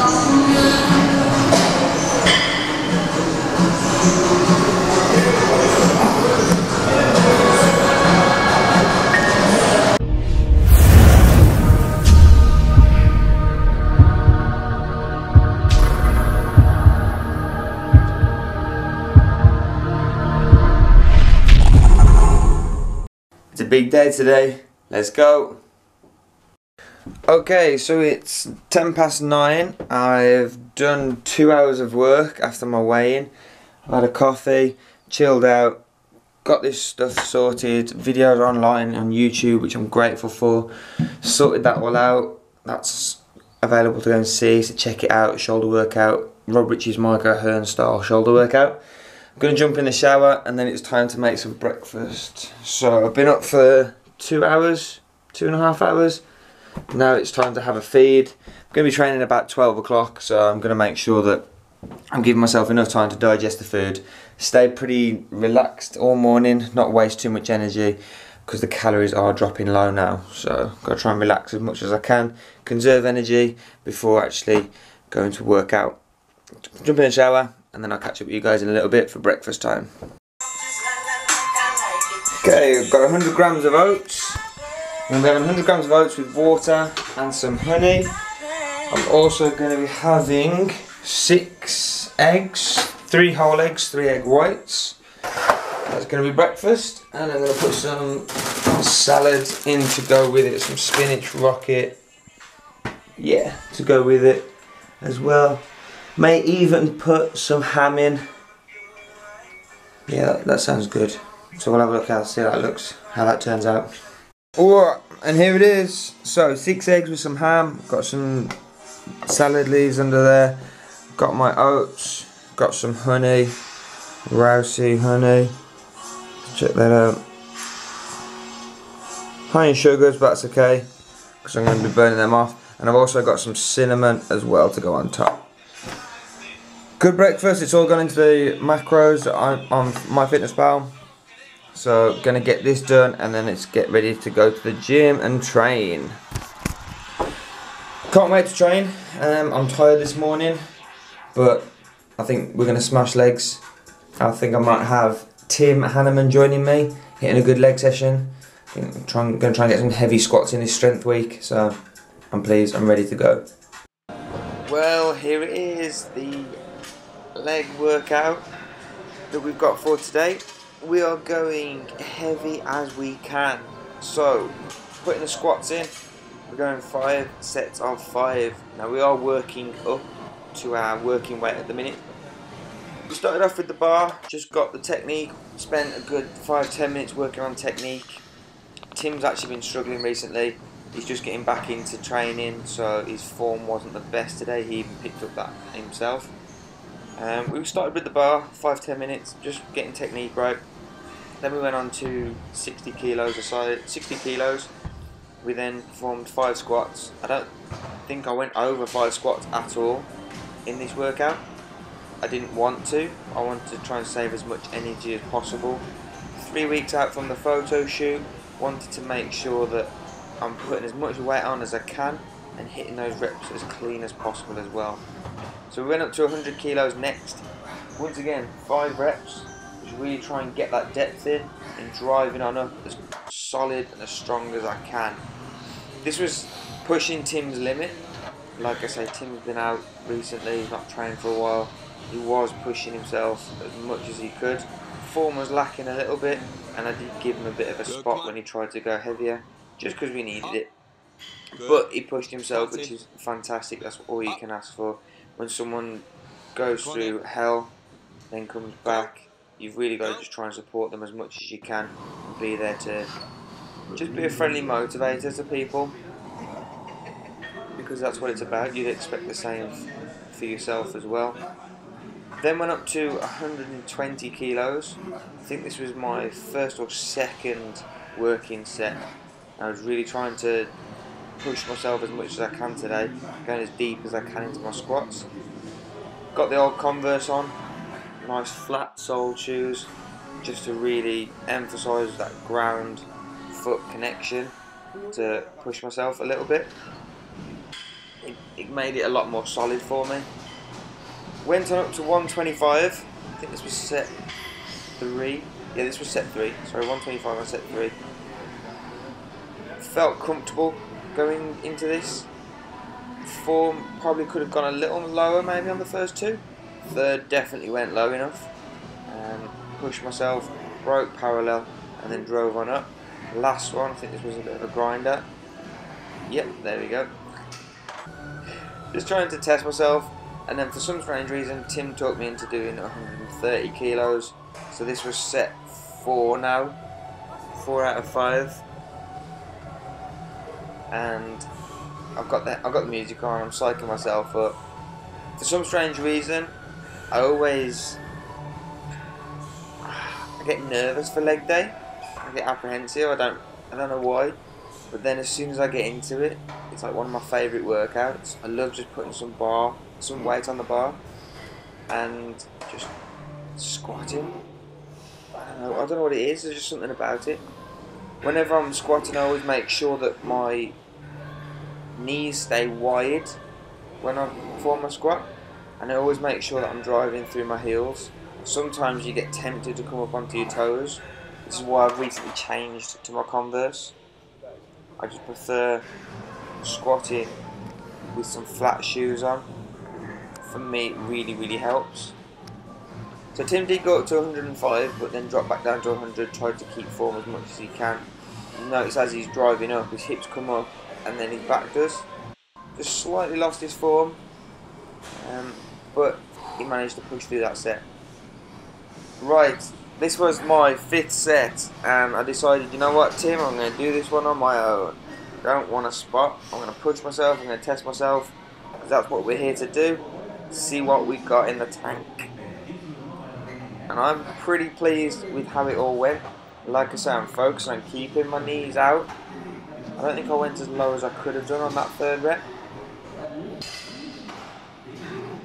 It's a big day today. Let's go. Okay, so it's 9:10. I've done 2 hours of work after my weigh-in. I've had a coffee, chilled out, got this stuff sorted, videos online on YouTube, which I'm grateful for. Sorted that all out. That's available to go and see, so check it out. Shoulder workout, Rob Ritchie's Micro Hearn style shoulder workout. I'm going to jump in the shower and then it's time to make some breakfast. So I've been up for 2 hours, 2.5 hours. Now it's time to have a feed. I'm going to be training about 12 o'clock, so I'm going to make sure that I'm giving myself enough time to digest the food. Stay pretty relaxed all morning, not waste too much energy because the calories are dropping low now. So I've got to try and relax as much as I can, conserve energy before actually going to work out. Jump in the shower and then I'll catch up with you guys in a little bit for breakfast time. Okay, I've got 100 grams of oats. I'm going to be having 100 grams of oats with water and some honey. I'm also going to be having 6 eggs, 3 whole eggs, 3 egg whites. That's going to be breakfast, and I'm going to put some salad in to go with it, some spinach rocket, yeah, to go with it as well. May even put some ham in. Yeah, that sounds good. So we'll have a look how that looks, how that turns out. Alright, and here it is. So 6 eggs with some ham, got some salad leaves under there, got my oats, got some honey, Rousey honey, check that out. Honey and sugars, but that's okay because I'm going to be burning them off, and I've also got some cinnamon as well to go on top. Good breakfast. It's all gone into the macros on MyFitnessPal. So gonna get this done and then it's get ready to go to the gym and train. Can't wait to train. I'm tired this morning, but I think we're gonna smash legs. I think I might have Tim Hanneman joining me, hitting a good leg session. I'm gonna try and get some heavy squats in this strength week, so I'm pleased, I'm ready to go. Well, here it is, the leg workout that we've got for today. We are going heavy as we can. So, putting the squats in, we're going 5 sets of 5. Now we are working up to our working weight at the minute. We started off with the bar, just got the technique, spent a good 5-10 minutes working on technique. Tim's actually been struggling recently. He's just getting back into training, so his form wasn't the best today. He even picked up that himself. We started with the bar, 5-10 minutes, just getting technique right. Then we went on to 60 kilos aside, 60 kilos. We then performed 5 squats. I don't think I went over 5 squats at all in this workout. I didn't want to. I wanted to try and save as much energy as possible. 3 weeks out from the photo shoot, wanted to make sure that I'm putting as much weight on as I can and hitting those reps as clean as possible as well. So we went up to 100 kilos next. Once again, 5 reps. Just really try and get that depth in and driving on up as solid and as strong as I can. This was pushing Tim's limit. Like I say, Tim's been out recently, he's not trained for a while. He was pushing himself as much as he could. Form was lacking a little bit, and I did give him a bit of a spot when he tried to go heavier, just because we needed it. But he pushed himself, which is fantastic. That's all you can ask for. When someone goes through hell, then comes back, you've really got to just try and support them as much as you can and be there to just be a friendly motivator to people, because that's what it's about. You'd expect the same for yourself as well. Then went up to 120 kilos. I think this was my first or second working set. I was really trying to push myself as much as I can today, going as deep as I can into my squats. Got the old Converse on, nice flat soled shoes, just to really emphasise that ground foot connection to push myself a little bit. It made it a lot more solid for me. Went on up to 125. I think this was set 3. Yeah, this was set 3. Sorry, 125 on set 3. Felt comfortable going into this. Form probably could have gone a little lower maybe on the first 2. Third definitely went low enough. Pushed myself, broke parallel, and then drove on up. Last one, I think this was a bit of a grinder. Yep, there we go. Just trying to test myself, and then for some strange reason Tim talked me into doing 130 kilos. So this was set 4 now, 4 out of 5, and I've got the music on. I'm psyching myself up. For some strange reason, I get nervous for leg day. I get apprehensive. I don't know why. But then as soon as I get into it, it's like one of my favourite workouts. I love just putting some weight on the bar, and just squatting. I don't know what it is. There's just something about it. Whenever I'm squatting, I always make sure that my knees stay wide when I perform my squat, and I always make sure that I'm driving through my heels. Sometimes you get tempted to come up onto your toes. This is why I've recently changed to my Converse. I just prefer squatting with some flat shoes on. For me, it really helps. So Tim did go up to 105, but then dropped back down to 100, tried to keep form as much as he can. You notice as he's driving up, his hips come up, and then his back does. Just slightly lost his form, but he managed to push through that set. Right, this was my 5th set, and I decided, you know what, Tim, I'm going to do this one on my own. I don't want a spot. I'm going to push myself, I'm going to test myself, because that's what we're here to do. See what we got in the tank. And I'm pretty pleased with how it all went. Like I say, I'm focused on keeping my knees out. I don't think I went as low as I could have done on that 3rd rep.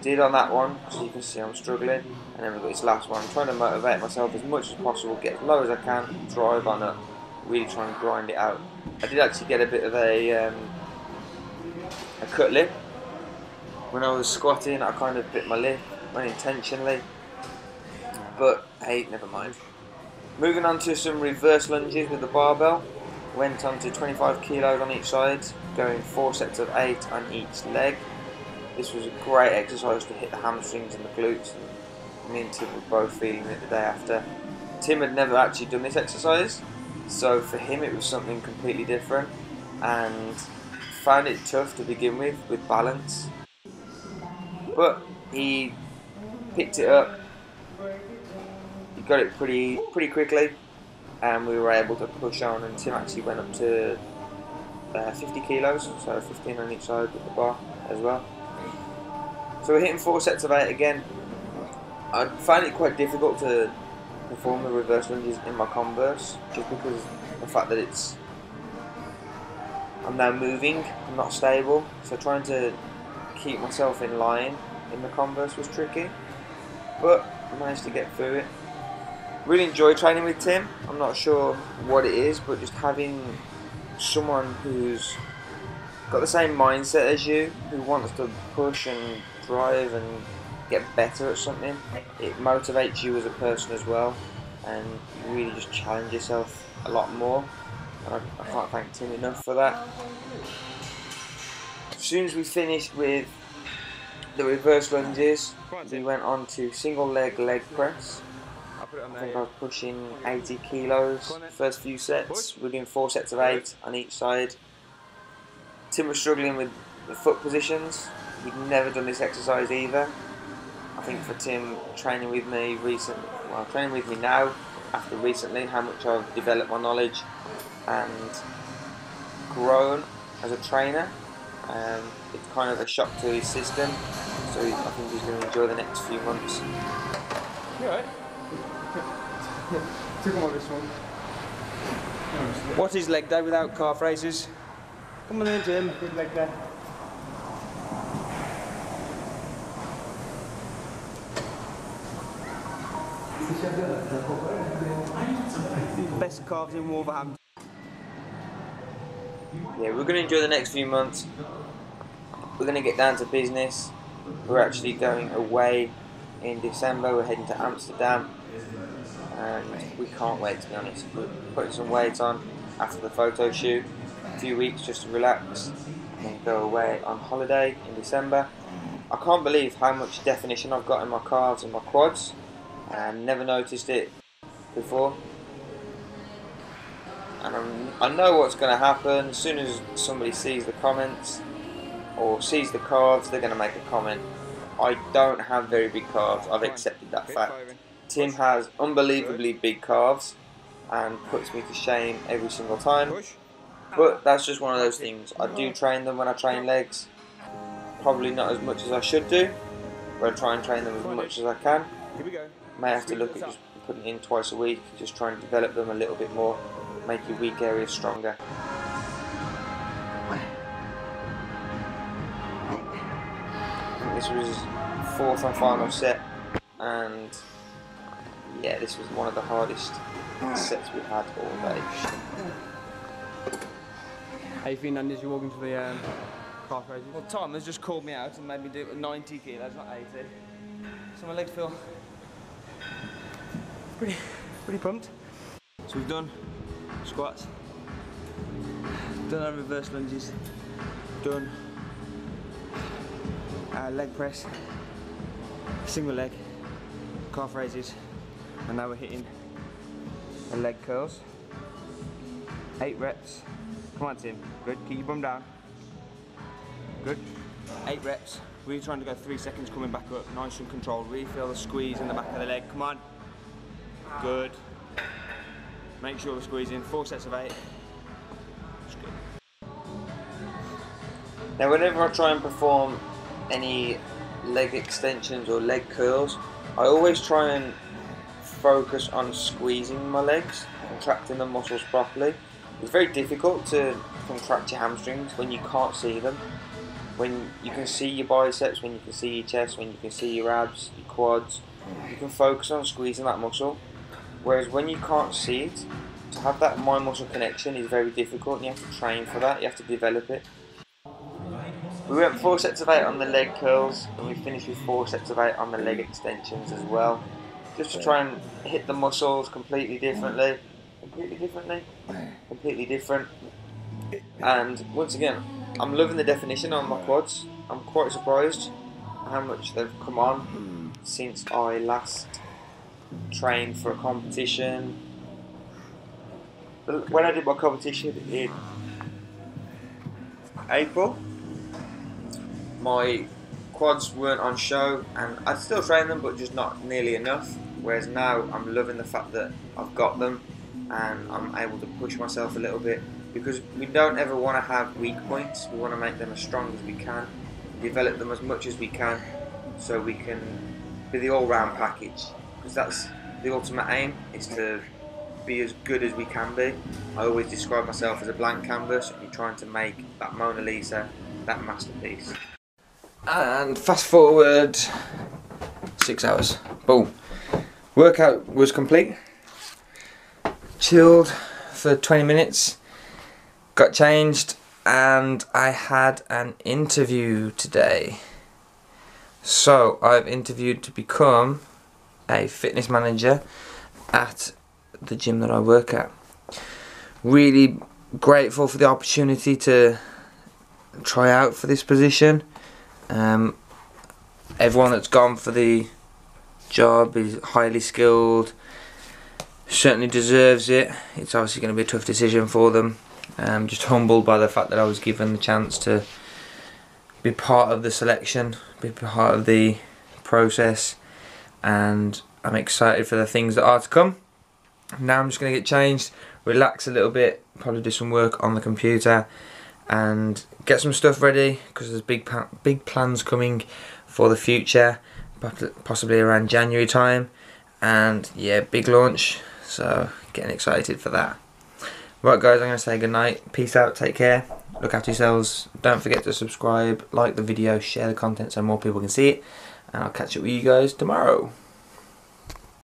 Did on that one, so you can see I'm struggling. And then we've got this last one. I'm trying to motivate myself as much as possible, get as low as I can, drive on up, really try and grind it out. I did actually get a bit of a cut lip. When I was squatting, I kind of bit my lip unintentionally. But hey, never mind. Moving on to some reverse lunges with the barbell. Went on to 25 kilos on each side, going 4 sets of 8 on each leg. This was a great exercise to hit the hamstrings and the glutes. Me and Tim were both feeling it the day after. Tim had never actually done this exercise, so for him it was something completely different, and found it tough to begin with balance. But he picked it up. He got it pretty quickly, and we were able to push on. And Tim actually went up to 50 kilos, so 15 on each side with the bar as well. So we're hitting 4 sets of 8 again. I find it quite difficult to perform the reverse lunges in my Converse, just because of the fact that I'm now moving, I'm not stable, so trying to keep myself in line in the Converse was tricky, but I managed to get through it. Really enjoy training with Tim. I'm not sure what it is, but just having someone who's got the same mindset as you, who wants to push and drive and get better at something, it motivates you as a person as well, and you really just challenge yourself a lot more, and I can't thank Tim enough for that. As soon as we finished with the reverse lunges, we went on to single leg press. I think I was pushing 80 kilos first few sets. We're doing 4 sets of 8 on each side. Tim was struggling with the foot positions. He'd never done this exercise either. I think for Tim, training with me now, after recently, how much I've developed my knowledge and grown as a trainer, it's kind of a shock to his system, so I think he's going to enjoy the next few months. You alright? Took him on this one. What is leg day without calf raises? Come on in, Tim. Good leg day. Best calves in Wolverhampton. Yeah, we're going to enjoy the next few months. we're going to get down to business. We're actually going away in December. We're heading to Amsterdam, and we can't wait, to be honest. We're putting some weight on after the photo shoot, a few weeks just to relax, and then go away on holiday in December. I can't believe how much definition I've got in my calves and my quads. Never noticed it before. And I know what's going to happen. As soon as somebody sees the comments or sees the calves, they're going to make a comment. I don't have very big calves. I've accepted that fact. Tim has unbelievably big calves and puts me to shame every single time. But that's just one of those things. I do train them when I train legs. Probably not as much as I should do, but I try and train them as much as I can. May have to look at just putting in twice a week, just trying to develop them a little bit more, make your weak areas stronger. This was fourth and final set, and yeah, this was one of the hardest sets we've had all day. How you feeling, Andy, as you're walking to the calf raises? Well, Tom has just called me out and made me do 90 kilos, not 80. So my legs feel pretty pumped. So we've done squats, done our reverse lunges, done our leg press, single leg, calf raises, and now we're hitting the leg curls. 8 reps. Come on, Tim. Good. Keep your bum down. Good. 8 reps. Really trying to go 3 seconds coming back up. Nice and controlled. Really feel the squeeze in the back of the leg. Come on. Good. Make sure the squeeze in. 4 sets of 8. That's good. Now, whenever I try and perform any leg extensions or leg curls, I always try and focus on squeezing my legs, contracting the muscles properly. It's very difficult to contract your hamstrings when you can't see them. When you can see your biceps, when you can see your chest, when you can see your abs, your quads, you can focus on squeezing that muscle. Whereas when you can't see it, to have that mind-muscle connection is very difficult, and you have to train for that, you have to develop it. We went 4 sets of 8 on the leg curls, and we finished with 4 sets of 8 on the leg extensions as well. Just to try and hit the muscles completely differently. Completely different. And once again, I'm loving the definition on my quads. I'm quite surprised how much they've come on since I last trained for a competition. When I did my competition in April, my quads weren't on show, and I'd still train them, but just not nearly enough. Whereas now I'm loving the fact that I've got them and I'm able to push myself a little bit, because we don't ever want to have weak points. We want to make them as strong as we can, develop them as much as we can, so we can be the all-round package, because that's the ultimate aim, is to be as good as we can be. I always describe myself as a blank canvas, and you're trying to make that Mona Lisa, that masterpiece. And fast forward 6 hours, boom. Workout was complete. Chilled for 20 minutes, got changed, and I had an interview today. So I've interviewed to become a fitness manager at the gym that I work at. Really grateful for the opportunity to try out for this position. Everyone that's gone for the job is highly skilled, certainly deserves it. It's obviously going to be a tough decision for them. I'm just humbled by the fact that I was given the chance to be part of the selection, be part of the process, and I'm excited for the things that are to come. Now I'm just going to get changed, relax a little bit, probably do some work on the computer and get some stuff ready, because there's big plans coming for the future, possibly around January time, and yeah, big launch. So getting excited for that. Right guys, I'm going to say goodnight. Peace out, take care, look after yourselves. Don't forget to subscribe, like the video, share the content so more people can see it, and I'll catch up with you guys tomorrow.